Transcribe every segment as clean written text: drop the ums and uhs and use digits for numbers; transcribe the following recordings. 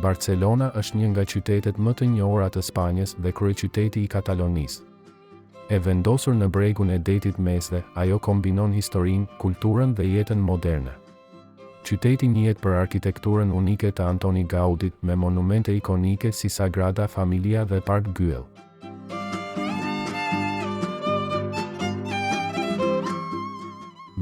Barcelona është një nga qytetet më të njohura të Spanjës dhe kryeqyteti i Katalonisë. E vendosur në bregun e detit Mesdhe, ajo kombinon historinë, kulturën dhe jetën moderne. Qyteti njihet për arkitekturën unike të Antoni Gaudit me monumente ikonike si Sagrada Familia dhe Park Güell.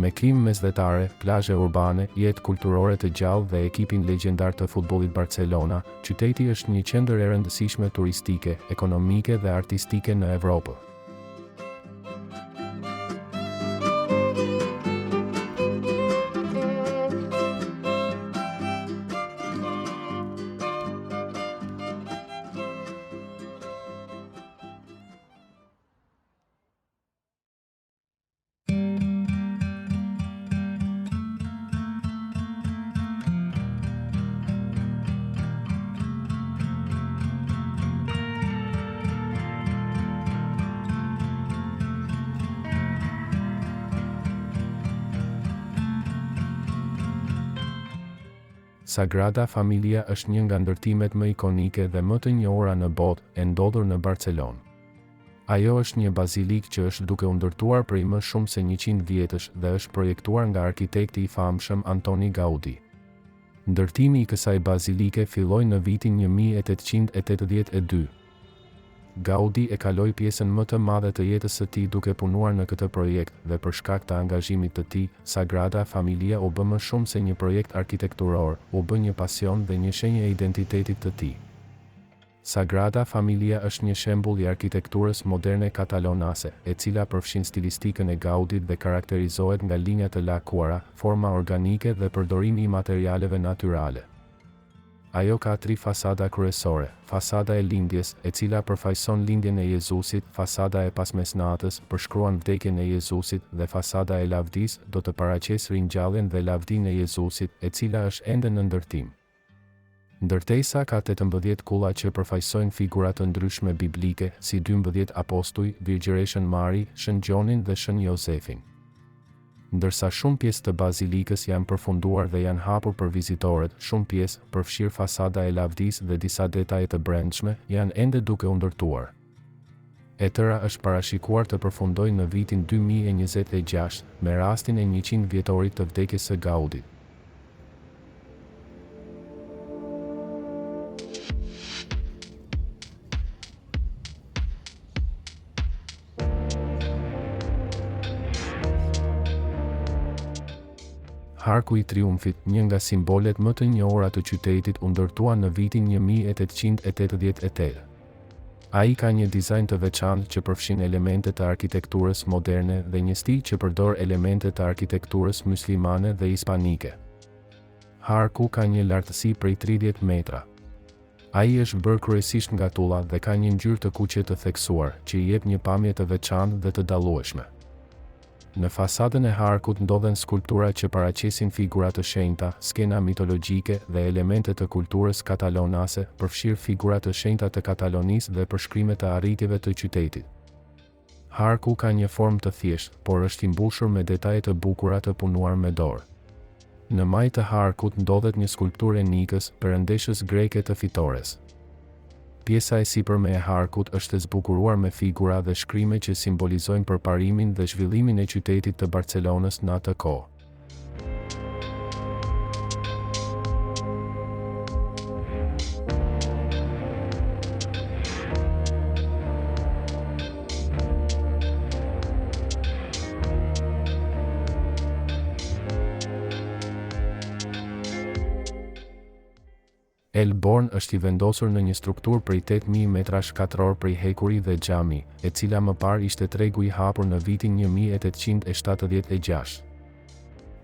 Me klimë mesdhetare, plazhe urbane, jetë kulturore të gjallë dhe ekipin legjendar të futbollit Barcelona, qyteti është një qendër e rëndësishme turistike, ekonomike dhe artistike në Evropë. Sagrada Familia është një nga ndërtimet më ikonike dhe më të njohura në botë, e ndodhur në Barcelonë. Ajo është një bazilikë që është duke u ndërtuar prej më shumë se 100 vjetësh dhe është projektuar nga arkitekti i famshëm Antoni Gaudi. Ndërtimi i kësaj bazilike filloi në vitin 1882. Gaudi e kaloi pjesën më të madhe të jetës së tij duke punuar në këtë projekt dhe për shkak të angazhimit të tij, Sagrada Familia u bë më shumë se një projekt arkitekturor, u bë një pasion dhe një shenjë e identitetit të tij. Sagrada Familia është një shembull i arkitekturës moderne katalonase, e cila përfshin stilistikën e Gaudit dhe karakterizohet nga linja të lakuara, forma organike dhe përdorimi i materialeve natyrale. Ajo ka 3 fasada kryesore: fasada e lindjes, e cila përfaqëson lindjen e Jezusit, fasada e pasmesnatës, përshkruan vdekjen e Jezusit, dhe fasada e lavdisë, do të paraqesë ringjalljen dhe lavdinë e Jezusit, e cila është ende në ndërtim. Ndërtesa ka 18 kulla që përfaqësojnë figura të ndryshme biblike, si 12 apostuj, Virgjëreshën Mari, Shën Gjonin dhe Shën Jozefin. Ndërsa shumë pjesë të bazilikës janë përfunduar dhe janë hapur për vizitorët, shumë pjesë, përfshirë fasada e lavdisë dhe disa detaje të brendshme, janë ende duke u ndërtuar. E tëra është parashikuar të përfundojë në vitin 2026, me rastin e 100 vjetorit të vdekjes së Gaudit. Arku i Triumfit, një nga simbolet më të njohura të qytetit, u ndërtua në vitin 1888. Ai ka një dizajn të veçantë që përfshin elemente të arkitekturës moderne dhe një stil që përdor elemente të arkitekturës muslimane dhe hispanike. Arku ka një lartësi prej 30 metra. Ai është bërë kryesisht nga tulla dhe ka një ngjyrë të kuqe të theksuar, që i jep një pamje të veçantë dhe të dallueshme. Në fasadën e arkut ndodhen skulptura që paraqesin figura të shenjta, skena mitologjike dhe elemente të kulturës katalonase, përfshirë figura të shenjta të Katalonisë dhe përshkrime të arritjeve të qytetit. Arku ka një formë të thjeshtë, por është i mbushur me detaje të bukura të punuar me dorë. Në majtë të arkut ndodhet një skulpturë e Nikës, perëndeshës greke të fitores. Pjesa e sipërme e arkut është e zbukuruar me figura dhe shkrime që simbolizojnë përparimin dhe zhvillimin e qytetit të Barcelonës në atë kohë. El Born është i vendosur në një strukturë prej 8.000 metrash katror prej hekuri dhe xhami, e cila më parë ishte tregu i hapur në vitin 1876.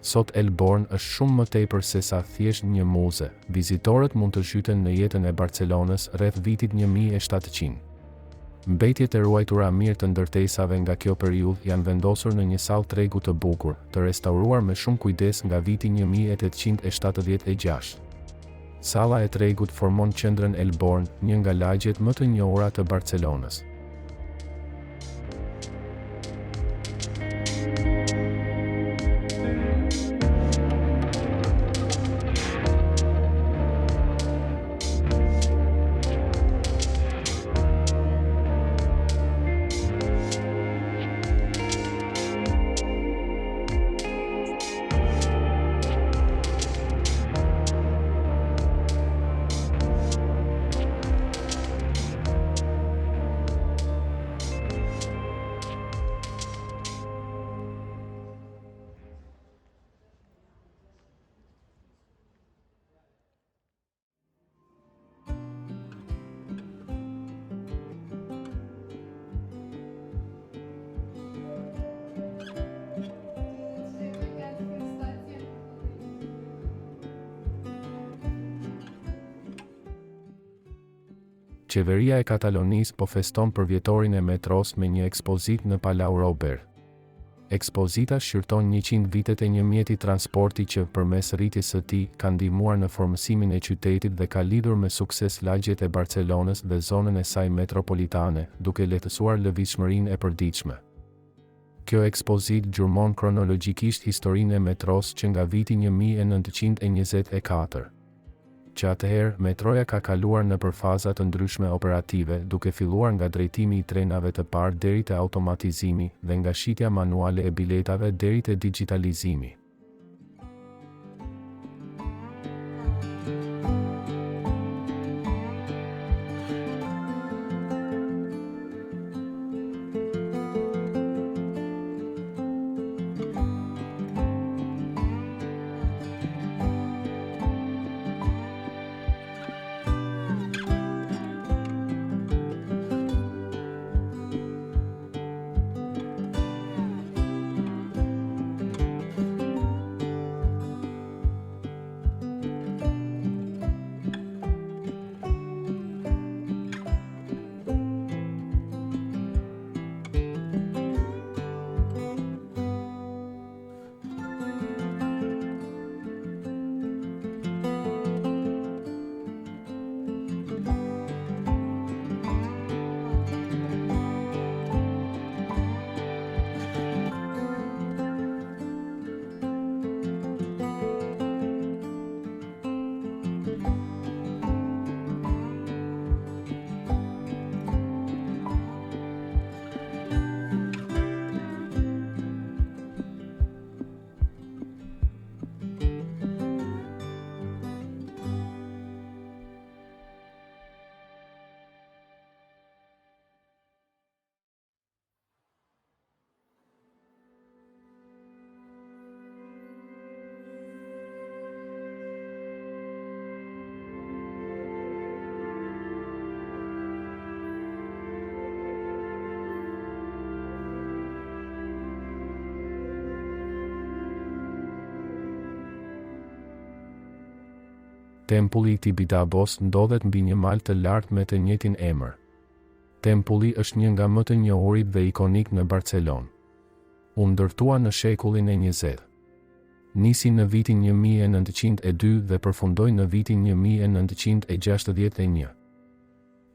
Sot El Born është shumë më tepër se sa thjesht një muze. Vizitorët mund të zhyten në jetën e Barcelonës rreth vitit 1700. Mbetjet e ruajtura mirë të ndërtesave nga kjo periudhë janë vendosur në një sallë tregu të bukur, të restauruar me shumë kujdes nga viti 1876. Salla e tregut formon qendrën El Born, një nga lagjet më të njohura të Barcelonës. Qeveria e Katalonisë po feston për vjetorin e metros me një ekspozitë në Palau Robert. Ekspozita shqyrton 100 vitet e një mjeti transporti që, përmes rritjes së tij, ka ndihmuar në formësimin e qytetit dhe ka lidhur me sukses lagjet e Barcelonës dhe zonën e saj metropolitane, duke lehtësuar lëvizshmërinë e përditshme. Kjo ekspozitë gjurmon kronologjikisht historinë e metros që nga viti 1924. Që atëherë, metroja ka kaluar nëpër faza të ndryshme operative, duke filluar nga drejtimi i trenave të parë deri te automatizimi dhe nga shitja manuale e biletave deri te digitalizimi. Tempulli i Tibidabos ndodhet mbi një mal të lartë me të njëjtin emër. Tempulli është një nga më të njohurit dhe ikonik në Barcelonë. U ndërtua në shekullin e 20. Nisi në vitin 1902 dhe përfundoi në vitin 1961.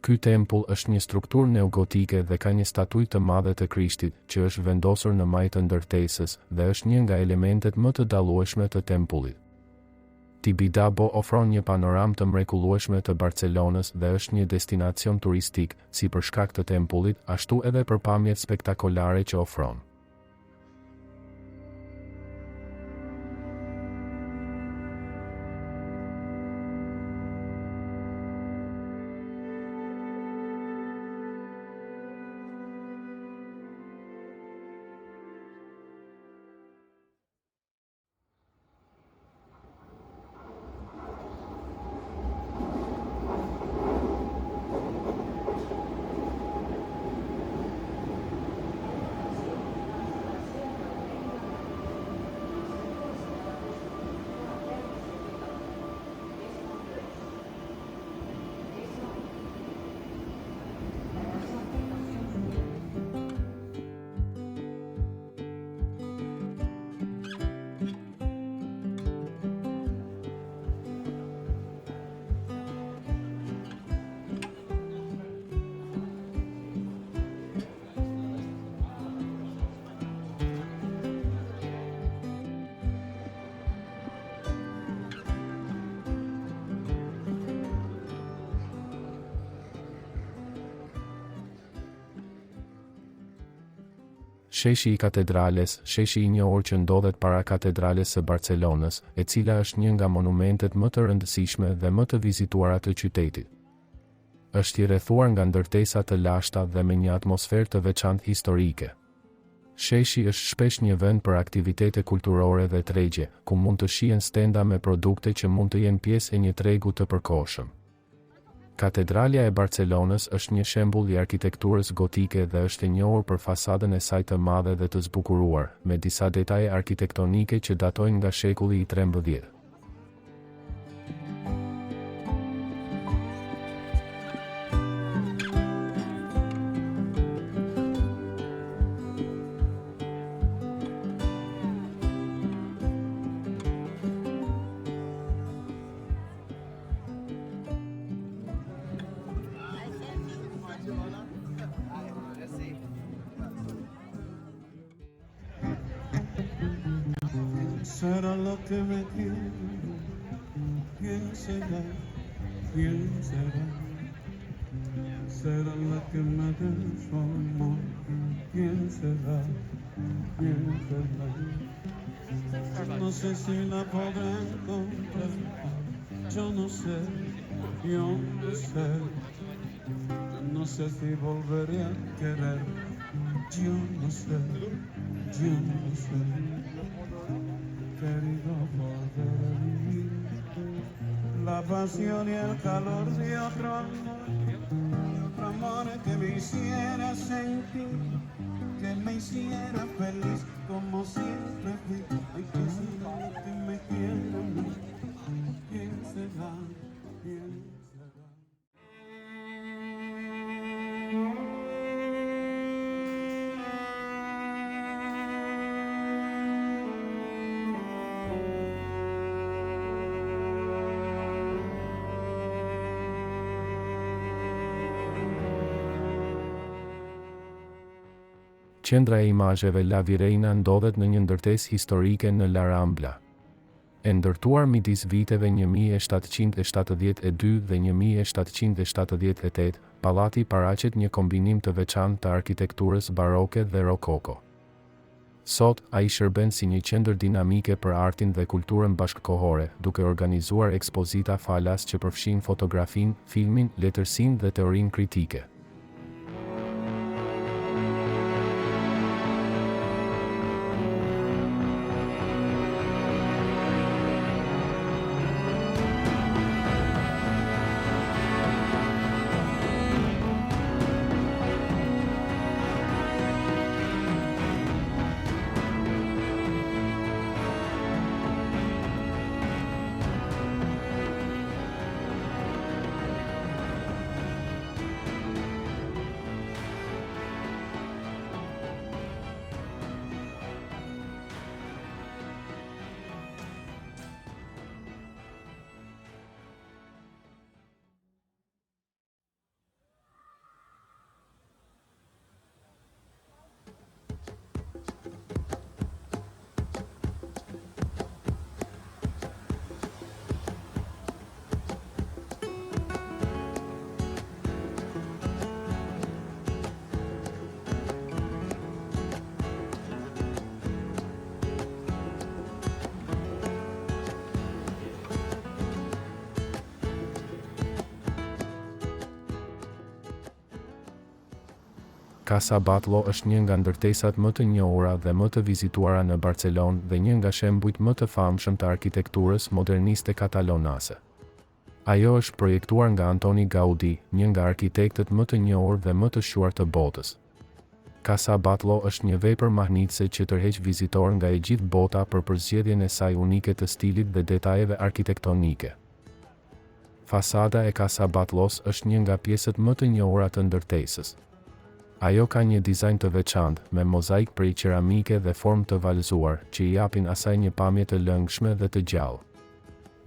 Ky tempull është një strukturë neogotike dhe ka një statuj të madhe të Krishtit, që është vendosur në majë të ndërtesës dhe është një nga elementet më të dallueshme të tempullit. Tibidabo ofron një panoramë të mrekullueshme të Barcelonës dhe është një destinacion turistik, si për shkak të tempullit, ashtu edhe për pamjet spektakolare që ofron. Sheshi i katedrales, sheshi i njohur që ndodhet para katedrales së Barcelonës, e cila është një nga monumentet më të rëndësishme dhe më të vizituara të qytetit. Është i rrethuar nga ndërtesa të lashta dhe me një atmosferë të veçantë historike. Sheshi është shpesh një vend për aktivitete kulturore dhe tregje, ku mund të shihen stenda me produkte që mund të jenë pjesë e një tregu të përkohshëm. Katedralja e Barcelonës është një shembull i arkitekturës gotike dhe është e njohur për fasadën e saj të madhe dhe të zbukuruar, me disa detaje arkitektonike që datojnë nga shekulli i 13. será lo que me quiere? ¿Quién será? ¿Quién será? Será la que me dé su amor. ¿Quién será? ¿Quién será? No sé si la podré encontrar. Yo no sé, yo no sé. No sé si volveré a querer. Yo no sé, yo no sé. Querido volver a vivir la pasión y el calor de otro amor que me hiciera sentir, que me hiciera feliz como siempre fui. Ay, que será que me quiere a mí. ¿Quién será? ¿Quién será? Qendra e imazheve La Virreina ndodhet në një ndërtesë historike në La Rambla. E ndërtuar midis viteve 1772 dhe 1778, pallati paraqet një kombinim të veçantë të arkitekturës baroke dhe rokoko. Sot, ai shërben si një qendër dinamike për artin dhe kulturën bashkëkohore, duke organizuar ekspozita falas që përfshin fotografinë, filmin, letërsinë dhe teorinë kritike. Casa Batlló është një nga ndërtesat më të njohura dhe më të vizituara në Barcelonë dhe një nga shembujt më të famshëm të arkitekturës moderniste katalonase. Ajo është projektuar nga Antoni Gaudí, një nga arkitektët më të njohur dhe më të shuar të botës. Casa Batlló është një vepër mahnitëse që tërheq vizitor nga e gjithë bota për përzgjedhjen e saj unike të stilit dhe detajeve arkitektonike. Fasada e Casa Batllós është një nga pjesët më të njohura të ndërtesës. Ajo ka një dizajn të veçantë, me mozaik prej qeramike dhe formë të valëzuar, që i japin asaj një pamje të lëngshme dhe të gjallë.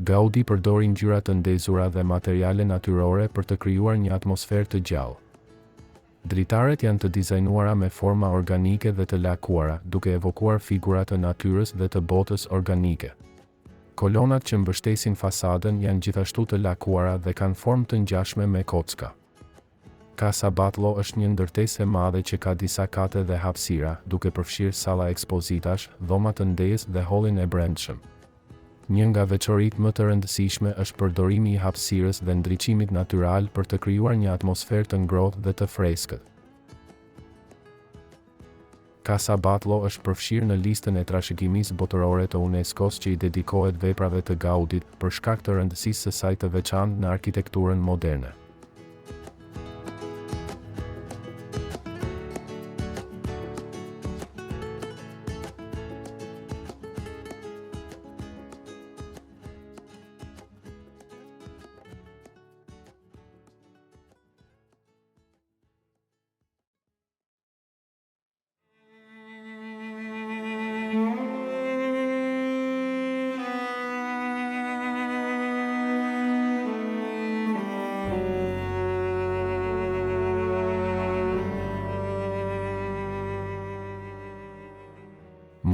Gaudí përdori ngjyra të ndezura dhe materiale natyrore për të krijuar një atmosferë të gjallë. Dritaret janë të dizajnuara me forma organike dhe të lakuara, duke evokuar figura të natyrës dhe të botës organike. Kolonat që mbështesin fasadën janë gjithashtu të lakuara dhe kanë formë të ngjashme me kocka. Casa Batlló është një ndërtesë e madhe që ka disa kate dhe hapësira, duke përfshirë salla ekspozitash, dhoma të ndezë dhe hallin e brendshëm. Një nga veçoritë më të rëndësishme është përdorimi i hapësirës dhe ndriçimit natyral për të krijuar një atmosferë të ngrohtë dhe të freskët. Casa Batlló është përfshirë në listën e trashëgimisë botërore të UNESCO-s që i dedikohet veprave të Gaudit për shkak të rëndësisë së saj të veçantë në arkitekturën moderne.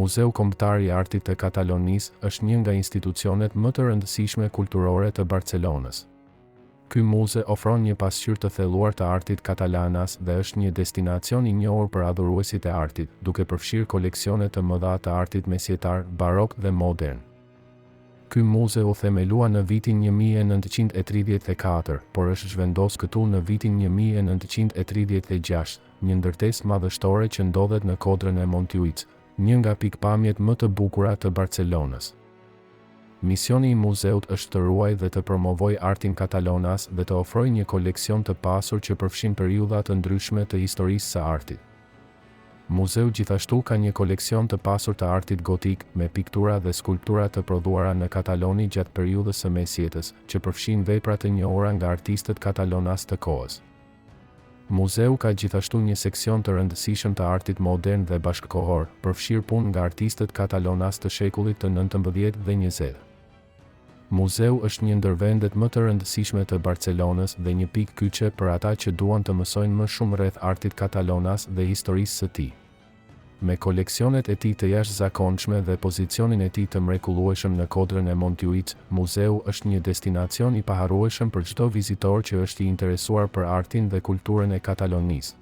Muzeu Kombëtar i Artit të Katalonisë është një nga institucionet më të rëndësishme kulturore të Barcelonës. Ky muze ofron një pasqyrë të thelluar të artit katalanas dhe është një destinacion i njohur për adhuruesit e artit, duke përfshirë koleksione të mëdha të artit mesjetar, barok dhe modern. Ky muze u themelua në vitin 1934, por është zhvendos këtu në vitin 1936, një ndërtesë madhështore që ndodhet në kodrën e Montjuïc, një nga pikpamjet më të bukura të Barcelonës. Misioni i muzeut është të ruajë dhe të promovojë artin katalonas dhe të ofrojë një koleksion të pasur që përfshin periudha të ndryshme të historisë së artit. Muzeu gjithashtu ka një koleksion të pasur të artit gotik, me piktura dhe skulptura të prodhuara në Kataloni gjatë periudhës së mesjetës, që përfshin vepra të njohura nga artistët katalonas të kohës. Muzeu ka gjithashtu një seksion të rëndësishëm të artit modern dhe bashkëkohor, përfshirë punë nga artistët katalonas të shekullit të 19 dhe 20. Muzeu është një ndër vendet më të rëndësishme të Barcelonës dhe një pikë kyçe për ata që duan të mësojnë më shumë rreth artit katalonas dhe historisë së tij. Me koleksionet e tij të jashtëzakonshme dhe pozicionin e tij të mrekullueshëm në kodrën e Montjuïc, muzeu është një destinacion i paharrueshëm për çdo vizitor që është i interesuar për artin dhe kulturën e Katalonisë.